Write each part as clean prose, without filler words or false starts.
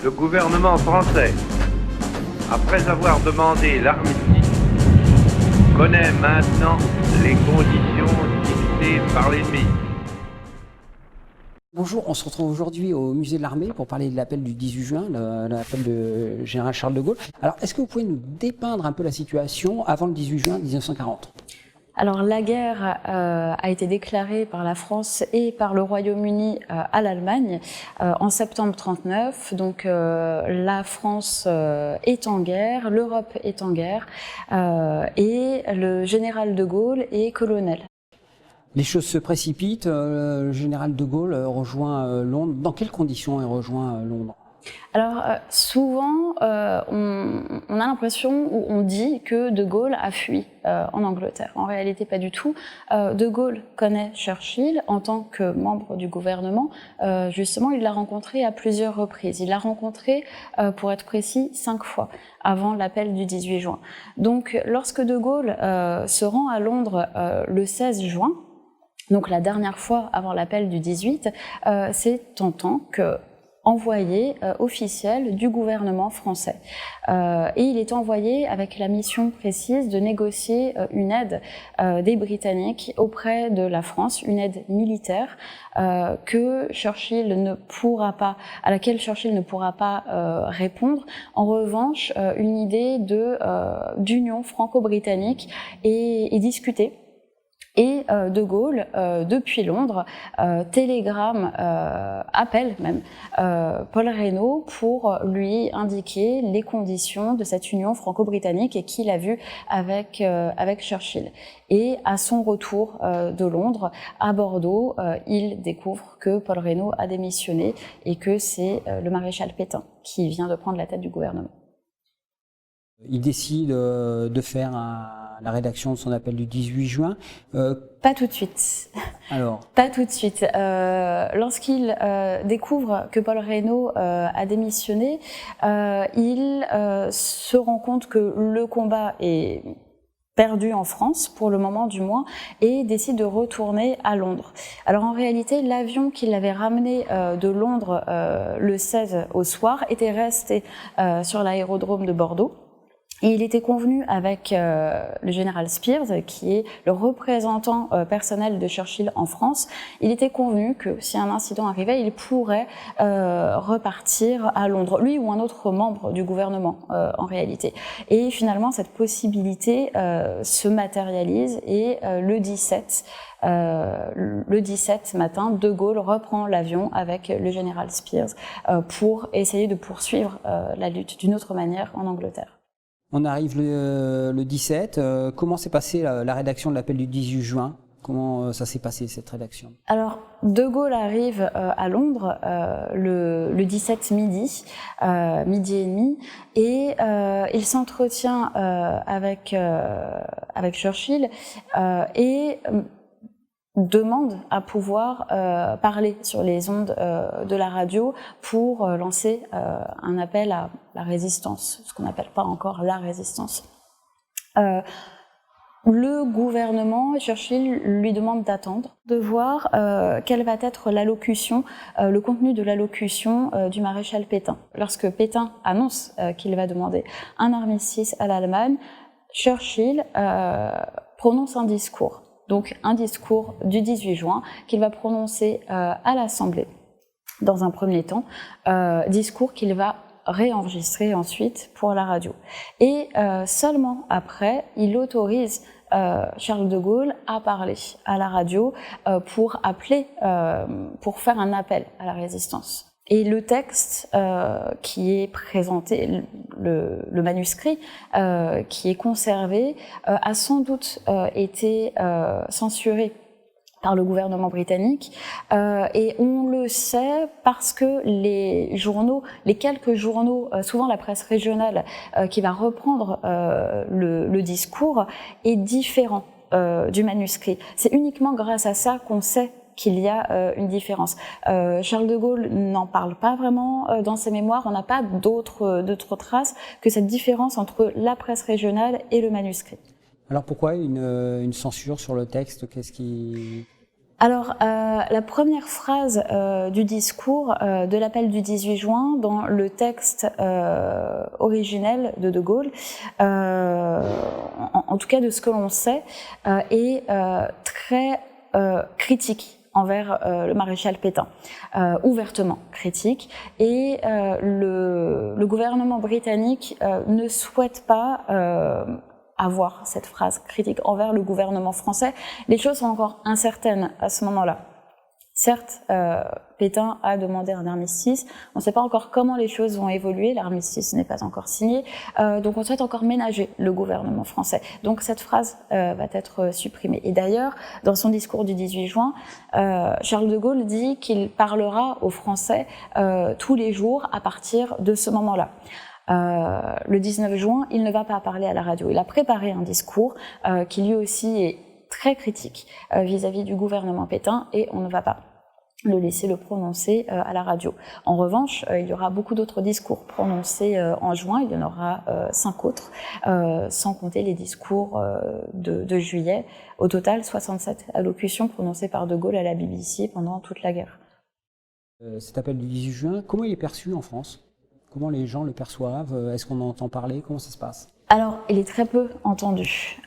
Le gouvernement français, après avoir demandé l'armistice, connaît maintenant les conditions dictées par l'ennemi. Bonjour, on se retrouve aujourd'hui au musée de l'armée pour parler de l'appel du 18 juin, l'appel de général Charles de Gaulle. Alors, est-ce que vous pouvez nous dépeindre un peu la situation avant le 18 juin 1940 ? Alors la guerre a été déclarée par la France et par le Royaume-Uni à l'Allemagne en septembre 1939. Donc la France est en guerre, l'Europe est en guerre et le général de Gaulle est colonel. Les choses se précipitent, le général de Gaulle rejoint Londres. Dans quelles conditions il rejoint Londres ? Alors souvent on a l'impression ou on dit que de Gaulle a fui en Angleterre. En réalité pas du tout. De Gaulle connaît Churchill en tant que membre du gouvernement. Justement il l'a rencontré à plusieurs reprises. Il l'a rencontré pour être précis 5 fois avant l'appel du 18 juin. Donc lorsque de Gaulle se rend à Londres le 16 juin, donc la dernière fois avant l'appel du 18, c'est en tant que envoyé officiel du gouvernement français. Et il est envoyé avec la mission précise de négocier une aide des Britanniques auprès de la France, une aide militaire que Churchill ne pourra pas, à laquelle Churchill ne pourra pas répondre. En revanche, une idée d'union franco-britannique est discutée. Et de Gaulle, depuis Londres, télégramme, appelle même Paul Reynaud pour lui indiquer les conditions de cette union franco-britannique et qu'il a vu avec Churchill. Et à son retour de Londres, à Bordeaux, il découvre que Paul Reynaud a démissionné et que c'est le maréchal Pétain qui vient de prendre la tête du gouvernement. Il décide de faire la rédaction de son appel du 18 juin. Pas tout de suite. Alors ? Pas tout de suite. Lorsqu'il découvre que Paul Reynaud a démissionné, il se rend compte que le combat est perdu en France, pour le moment du moins, et décide de retourner à Londres. Alors en réalité, l'avion qui l'avait ramené de Londres le 16 au soir était resté sur l'aérodrome de Bordeaux. Et il était convenu avec le général Spears, qui est le représentant personnel de Churchill en France. Il était convenu que si un incident arrivait, il pourrait repartir à Londres, lui ou un autre membre du gouvernement en réalité. Et finalement, cette possibilité se matérialise et le 17 matin, de Gaulle reprend l'avion avec le général Spears pour essayer de poursuivre la lutte d'une autre manière en Angleterre. On arrive le 17. Comment s'est passée la rédaction de l'appel du 18 juin ? Comment ça s'est passé, cette rédaction ? Alors, de Gaulle arrive à Londres le 17 midi et demi, et il s'entretient avec Churchill et demande à pouvoir parler sur les ondes de la radio pour lancer un appel à la résistance, ce qu'on n'appelle pas encore la résistance. Le gouvernement, Churchill lui demande d'attendre, de voir quelle va être l'allocution, le contenu de l'allocution du maréchal Pétain. Lorsque Pétain annonce qu'il va demander un armistice à l'Allemagne, Churchill prononce un discours. Donc un discours du 18 juin qu'il va prononcer à l'Assemblée dans un premier temps, discours qu'il va réenregistrer ensuite pour la radio. Et seulement après, il autorise Charles de Gaulle à parler à la radio pour appeler, pour faire un appel à la résistance. Et le texte qui est présenté, le manuscrit qui est conservé, a sans doute été censuré par le gouvernement britannique, et on le sait parce que les quelques journaux, souvent la presse régionale, qui va reprendre le discours, est différent du manuscrit. C'est uniquement grâce à ça qu'on sait qu'il y a une différence. Charles de Gaulle n'en parle pas vraiment dans ses mémoires, on n'a pas d'autres traces que cette différence entre la presse régionale et le manuscrit. Alors pourquoi une censure sur le texte ? Alors, la première phrase du discours de l'appel du 18 juin, dans le texte originel de Gaulle, en tout cas de ce que l'on sait, est très critique envers le maréchal Pétain, ouvertement critique, et le gouvernement britannique ne souhaite pas avoir cette phrase critique envers le gouvernement français. Les choses sont encore incertaines à ce moment-là. Certes, Pétain a demandé un armistice. On ne sait pas encore comment les choses vont évoluer. L'armistice n'est pas encore signé. Donc on souhaite encore ménager le gouvernement français. Donc cette phrase va être supprimée. Et d'ailleurs, dans son discours du 18 juin, Charles de Gaulle dit qu'il parlera aux Français tous les jours à partir de ce moment-là. Le 19 juin, il ne va pas parler à la radio. Il a préparé un discours qui lui aussi est très critique vis-à-vis du gouvernement Pétain, et on ne va pas le laisser le prononcer à la radio. En revanche, il y aura beaucoup d'autres discours prononcés en juin. Il y en aura 5 autres, sans compter les discours de juillet. Au total, 67 allocutions prononcées par de Gaulle à la BBC pendant toute la guerre. Cet appel du 18 juin, comment il est perçu en France ? Comment les gens le perçoivent? Est-ce qu'on en entend parler? Comment ça se passe? Alors, il est très peu entendu.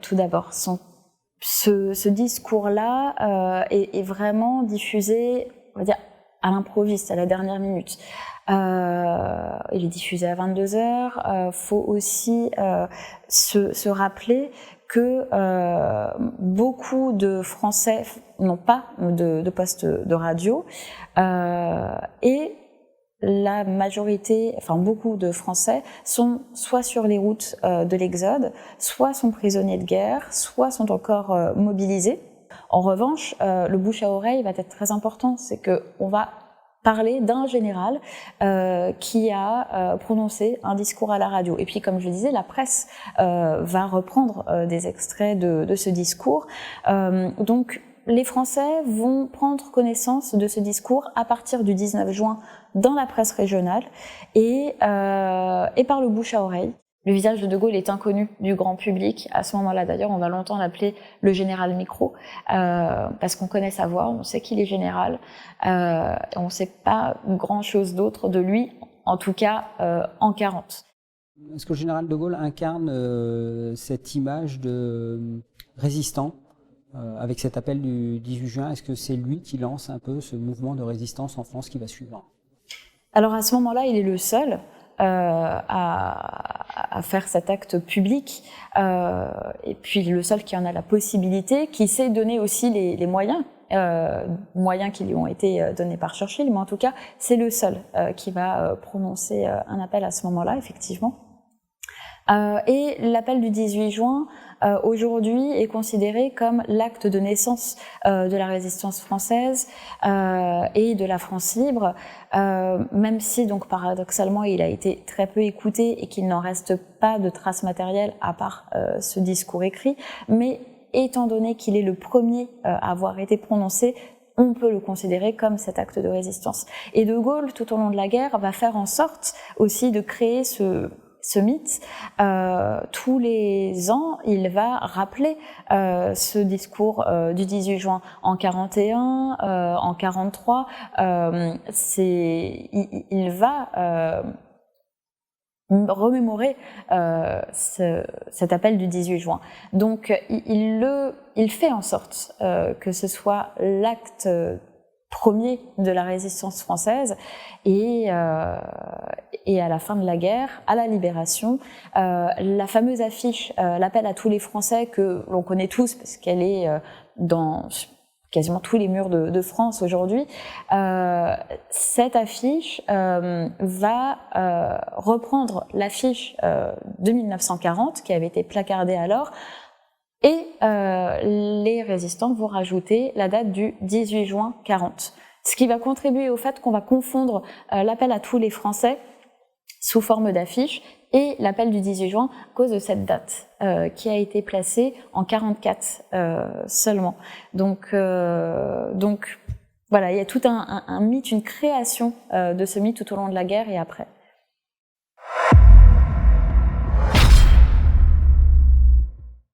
Tout d'abord, ce discours-là est vraiment diffusé, on va dire, à l'improviste, à la dernière minute. Il est diffusé à 22h. Faut aussi se rappeler que beaucoup de Français n'ont pas de poste de radio, et la majorité, enfin beaucoup de Français sont soit sur les routes de l'exode, soit sont prisonniers de guerre, soit sont encore mobilisés. En revanche, le bouche à oreille va être très important, c'est que on va parler d'un général qui a prononcé un discours à la radio. Et puis, comme je le disais, la presse va reprendre des extraits de ce discours. Donc, les Français vont prendre connaissance de ce discours à partir du 19 juin dans la presse régionale et par le bouche à oreille. Le visage de Gaulle est inconnu du grand public à ce moment-là. D'ailleurs, on va longtemps l'appeler le général micro, parce qu'on connaît sa voix, on sait qu'il est général, on ne sait pas grand-chose d'autre de lui, en tout cas en 40. Est-ce que le général de Gaulle incarne cette image de résistant avec cet appel du 18 juin? Est-ce que c'est lui qui lance un peu ce mouvement de résistance en France qui va suivre? Alors à ce moment-là, il est le seul à faire cet acte public, et puis le seul qui en a la possibilité, qui sait donner aussi les moyens, moyens qui lui ont été donnés par Churchill, mais en tout cas, c'est le seul qui va prononcer un appel à ce moment-là, effectivement. Et l'appel du 18 juin, aujourd'hui, est considéré comme l'acte de naissance de la résistance française et de la France libre, même si, donc, paradoxalement, il a été très peu écouté et qu'il n'en reste pas de traces matérielles à part ce discours écrit, mais étant donné qu'il est le premier à avoir été prononcé, on peut le considérer comme cet acte de résistance. Et de Gaulle, tout au long de la guerre, va faire en sorte aussi de créer ce mythe. Tous les ans, il va rappeler ce discours du 18 juin en 41, en 43. Il va remémorer cet appel du 18 juin. Donc, il fait en sorte que ce soit l'acte premier de la résistance française, et à la fin de la guerre, à la Libération, la fameuse affiche, l'appel à tous les Français, que l'on connaît tous parce qu'elle est dans quasiment tous les murs de France aujourd'hui, cette affiche va reprendre l'affiche de 1940 qui avait été placardée alors, et les résistants vont rajouter la date du 18 juin 40. Ce qui va contribuer au fait qu'on va confondre l'appel à tous les Français sous forme d'affiche et l'appel du 18 juin à cause de cette date qui a été placée en 44 seulement. Donc voilà, il y a tout un mythe, une création de ce mythe tout au long de la guerre et après.